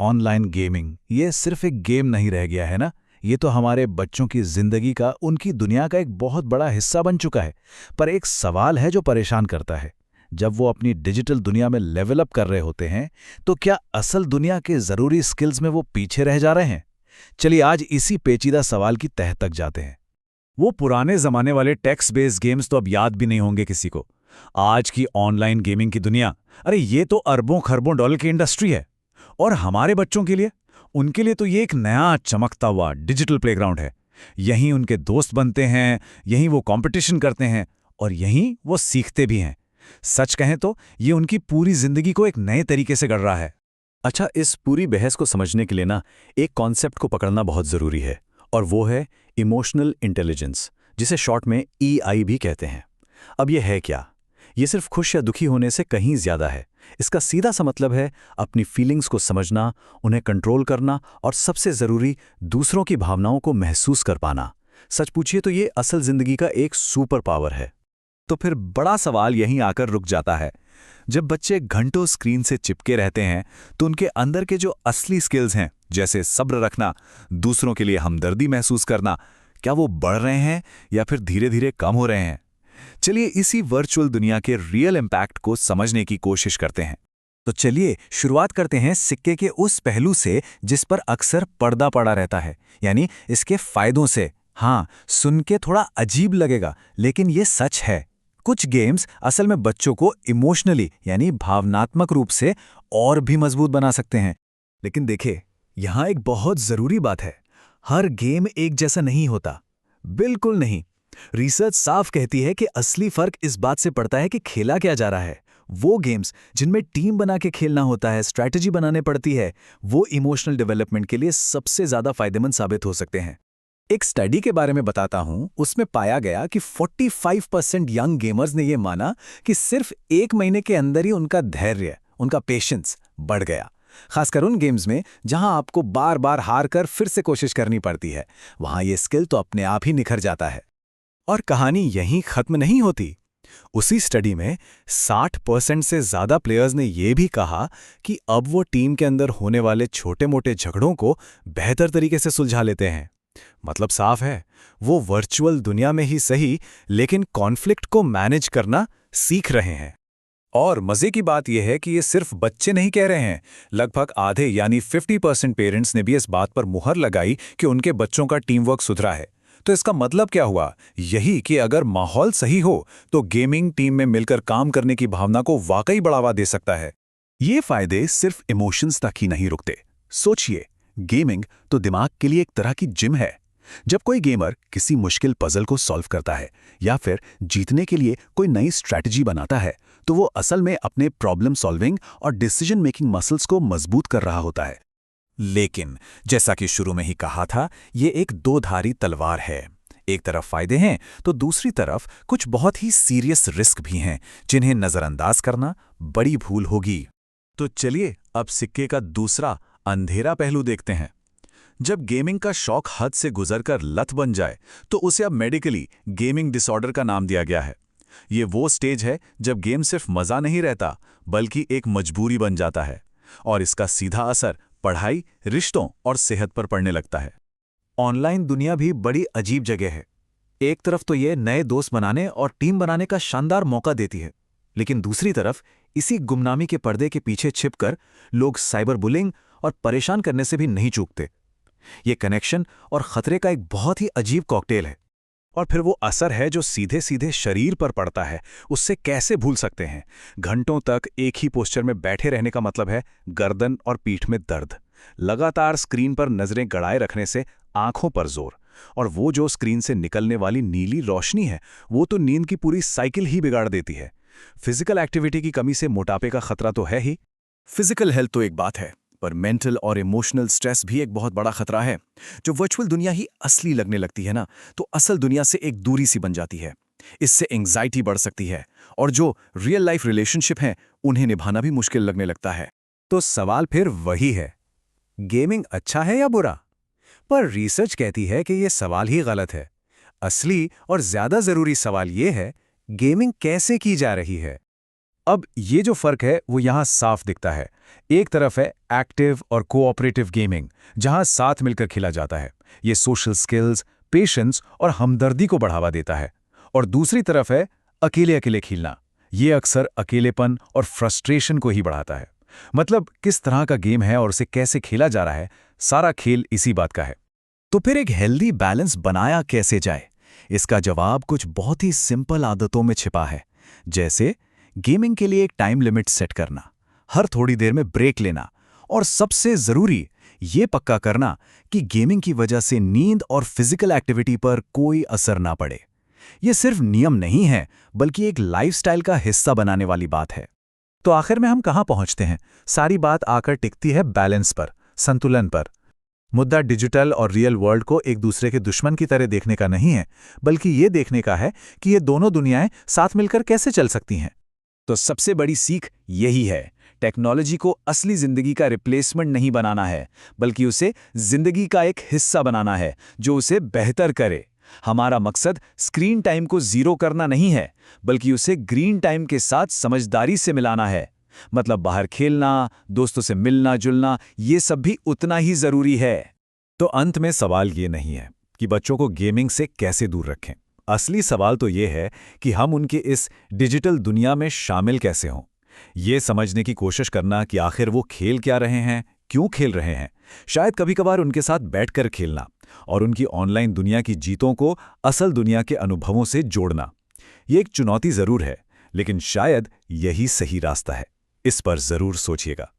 Online gaming ये सिर्फ एक गेम नहीं रह गया है ना। ये तो हमारे बच्चों की जिंदगी का, उनकी दुनिया का एक बहुत बड़ा हिस्सा बन चुका है। पर एक सवाल है जो परेशान करता है। जब वो अपनी डिजिटल दुनिया में लेवल अप कर रहे होते हैं, तो क्या असल दुनिया के जरूरी स्किल्स में वो पीछे रह जा रहे हैं? चलिए आज इसी पेचीदा सवाल की तह तक जाते हैं। वो पुराने जमाने वाले टेक्स्ट बेस्ड गेम्स तो अब याद भी नहीं होंगे किसी को। आज की ऑनलाइन गेमिंग की दुनिया, अरे ये तो अरबों खरबों डॉलर की इंडस्ट्री है। और हमारे बच्चों के लिए, उनके लिए तो ये एक नया चमकता हुआ डिजिटल प्लेग्राउंड है। यहीं उनके दोस्त बनते हैं, यहीं वो कंपटीशन करते हैं और यहीं वो सीखते भी हैं। सच कहें तो ये उनकी पूरी जिंदगी को एक नए तरीके से गढ़ रहा है। अच्छा, इस पूरी बहस को समझने के लिए ना एक कॉन्सेप्ट को पकड़ना बहुत ज़रूरी है, और वो है इमोशनल इंटेलिजेंस, जिसे शॉर्ट में EI भी कहते हैं। अब ये है क्या? ये सिर्फ खुश या दुखी होने से कहीं ज़्यादा है। इसका सीधा सा मतलब है अपनी फीलिंग्स को समझना, उन्हें कंट्रोल करना और सबसे ज़रूरी, दूसरों की भावनाओं को महसूस कर पाना। सच पूछिए तो ये असल ज़िंदगी का एक सुपर पावर है। तो फिर बड़ा सवाल यहीं आकर रुक जाता है। जब बच्चे घंटों स्क्रीन से चिपके रहते हैं, तो उनके अंदर के जो असली स्किल्स हैं, जैसे सब्र रखना, दूसरों के लिए हमदर्दी महसूस करना, क्या वो बढ़ रहे हैं या फिर धीरे धीरे कम हो रहे हैं? चलिए इसी वर्चुअल दुनिया के रियल इम्पैक्ट को समझने की कोशिश करते हैं। तो चलिए शुरुआत करते हैं सिक्के के उस पहलू से जिस पर अक्सर पर्दा पड़ा रहता है, यानी इसके फायदों से। हाँ, सुन के थोड़ा अजीब लगेगा, लेकिन ये सच है। कुछ गेम्स असल में बच्चों को इमोशनली, यानी भावनात्मक रूप से और भी मजबूत बना सकते हैं। लेकिन देखिए, यहाँ एक बहुत जरूरी बात है। हर गेम एक जैसा नहीं होता। बिल्कुल नहीं। रिसर्च साफ कहती है कि असली फर्क इस बात से पड़ता है कि खेला क्या जा रहा है। वो गेम्स जिनमें टीम बना के खेलना होता है, स्ट्रैटेजी बनाने पड़ती है, वो इमोशनल डेवलपमेंट के लिए सबसे ज्यादा फायदेमंद साबित हो सकते हैं। एक स्टडी के बारे में बताता हूं, उसमें पाया गया कि 45% यंग गेमर्स ने यह माना कि सिर्फ 1 महीने के अंदर ही उनका धैर्य, उनका पेशेंस बढ़ गया। खासकर उन गेम्स में जहां आपको बार बार हार कर फिर से कोशिश करनी पड़ती है, वहां यह स्किल तो अपने आप ही निखर जाता है। और कहानी यहीं खत्म नहीं होती। उसी स्टडी में 60% से ज्यादा प्लेयर्स ने यह भी कहा कि अब वो टीम के अंदर होने वाले छोटे-मोटे झगड़ों को बेहतर तरीके से सुलझा लेते हैं। मतलब साफ है, वो वर्चुअल दुनिया में ही सही, लेकिन कॉन्फ्लिक्ट को मैनेज करना सीख रहे हैं। और मजे की बात यह है कि ये सिर्फ बच्चे नहीं कह रहे हैं। लगभग आधे यानी 50% पेरेंट्स ने भी इस बात पर मुहर लगाई कि उनके बच्चों का टीम वर्क सुधरा है। तो इसका मतलब क्या हुआ? यही कि अगर माहौल सही हो तो गेमिंग टीम में मिलकर काम करने की भावना को वाकई बढ़ावा दे सकता है। ये फायदे सिर्फ इमोशंस तक ही नहीं रुकते। सोचिए, गेमिंग तो दिमाग के लिए एक तरह की जिम है। जब कोई गेमर किसी मुश्किल पजल को सॉल्व करता है या फिर जीतने के लिए कोई नई स्ट्रैटेजी बनाता है, तो वो असल में अपने प्रॉब्लम सॉल्विंग और डिसीजन मेकिंग मसल्स को मजबूत कर रहा होता है। लेकिन जैसा कि शुरू में ही कहा था, ये एक दो-धारी तलवार है। एक तरफ फायदे हैं तो दूसरी तरफ कुछ बहुत ही सीरियस रिस्क भी हैं, जिन्हें नजरअंदाज करना बड़ी भूल होगी। तो चलिए अब सिक्के का दूसरा अंधेरा पहलू देखते हैं। जब गेमिंग का शौक हद से गुजरकर लत बन जाए, तो उसे अब मेडिकली गेमिंग डिसऑर्डर का नाम दिया गया है। ये वो स्टेज है जब गेम सिर्फ मजा नहीं रहता, बल्कि एक मजबूरी बन जाता है, और इसका सीधा असर पढ़ाई, रिश्तों और सेहत पर पड़ने लगता है। ऑनलाइन दुनिया भी बड़ी अजीब जगह है। एक तरफ तो ये नए दोस्त बनाने और टीम बनाने का शानदार मौका देती है, लेकिन दूसरी तरफ इसी गुमनामी के पर्दे के पीछे छिपकर लोग साइबर बुलिंग और परेशान करने से भी नहीं चूकते। ये कनेक्शन और खतरे का एक बहुत ही अजीब कॉकटेल है। और फिर वो असर है जो सीधे सीधे शरीर पर पड़ता है, उससे कैसे भूल सकते हैं? घंटों तक एक ही पोस्चर में बैठे रहने का मतलब है गर्दन और पीठ में दर्द। लगातार स्क्रीन पर नजरें गड़ाए रखने से आंखों पर जोर, और वो जो स्क्रीन से निकलने वाली नीली रोशनी है, वो तो नींद की पूरी साइकिल ही बिगाड़ देती है। फिजिकल एक्टिविटी की कमी से मोटापे का खतरा तो है ही। फिजिकल हेल्थ तो एक बात है, पर मेंटल और इमोशनल स्ट्रेस भी एक बहुत बड़ा खतरा है। जो वर्चुअल दुनिया ही असली लगने लगती है ना, तो असल दुनिया से एक दूरी सी बन जाती है। इससे एंग्जाइटी बढ़ सकती है, और जो रियल लाइफ रिलेशनशिप हैं, उन्हें निभाना भी मुश्किल लगने लगता है। तो सवाल फिर वही है, गेमिंग अच्छा है या बुरा? पर रिसर्च कहती है कि यह सवाल ही गलत है। असली और ज्यादा जरूरी सवाल यह है, गेमिंग कैसे की जा रही है? अब ये जो फर्क है वो यहाँ साफ दिखता है। एक तरफ है एक्टिव और कोऑपरेटिव गेमिंग, जहाँ साथ मिलकर खेला जाता है। ये सोशल स्किल्स, पेशेंस और हमदर्दी को बढ़ावा देता है। और दूसरी तरफ है अकेले अकेले खेलना। ये अक्सर अकेलेपन और फ्रस्ट्रेशन को ही बढ़ाता है। मतलब किस तरह का गेम है और उसे कैसे खेला जा रहा है, सारा खेल इसी बात का है। तो फिर एक हेल्दी बैलेंस बनाया कैसे जाए? इसका जवाब कुछ बहुत ही सिंपल आदतों में छिपा है। जैसे गेमिंग के लिए एक टाइम लिमिट सेट करना, हर थोड़ी देर में ब्रेक लेना, और सबसे ज़रूरी ये पक्का करना कि गेमिंग की वजह से नींद और फिजिकल एक्टिविटी पर कोई असर ना पड़े। ये सिर्फ नियम नहीं है, बल्कि एक लाइफस्टाइल का हिस्सा बनाने वाली बात है। तो आखिर में हम कहाँ पहुँचते हैं? सारी बात आकर टिकती है बैलेंस पर, संतुलन पर। मुद्दा डिजिटल और रियल वर्ल्ड को एक दूसरे के दुश्मन की तरह देखने का नहीं है, बल्कि ये देखने का है कि ये दोनों दुनियाएं साथ मिलकर कैसे चल सकती हैं। तो सबसे बड़ी सीख यही है, टेक्नोलॉजी को असली जिंदगी का रिप्लेसमेंट नहीं बनाना है, बल्कि उसे जिंदगी का एक हिस्सा बनाना है जो उसे बेहतर करे। हमारा मकसद स्क्रीन टाइम को जीरो करना नहीं है, बल्कि उसे ग्रीन टाइम के साथ समझदारी से मिलाना है। मतलब बाहर खेलना, दोस्तों से मिलना जुलना, ये सब भी उतना ही जरूरी है। तो अंत में सवाल ये नहीं है कि बच्चों को गेमिंग से कैसे दूर रखें। असली सवाल तो ये है कि हम उनके इस डिजिटल दुनिया में शामिल कैसे हों। ये समझने की कोशिश करना कि आखिर वो खेल क्या रहे हैं, क्यों खेल रहे हैं। शायद कभी-कभार उनके साथ बैठकर खेलना और उनकी ऑनलाइन दुनिया की जीतों को असल दुनिया के अनुभवों से जोड़ना। ये एक चुनौती जरूर है, लेकिन शायद यही सही रास्ता है। इस पर जरूर सोचिएगा।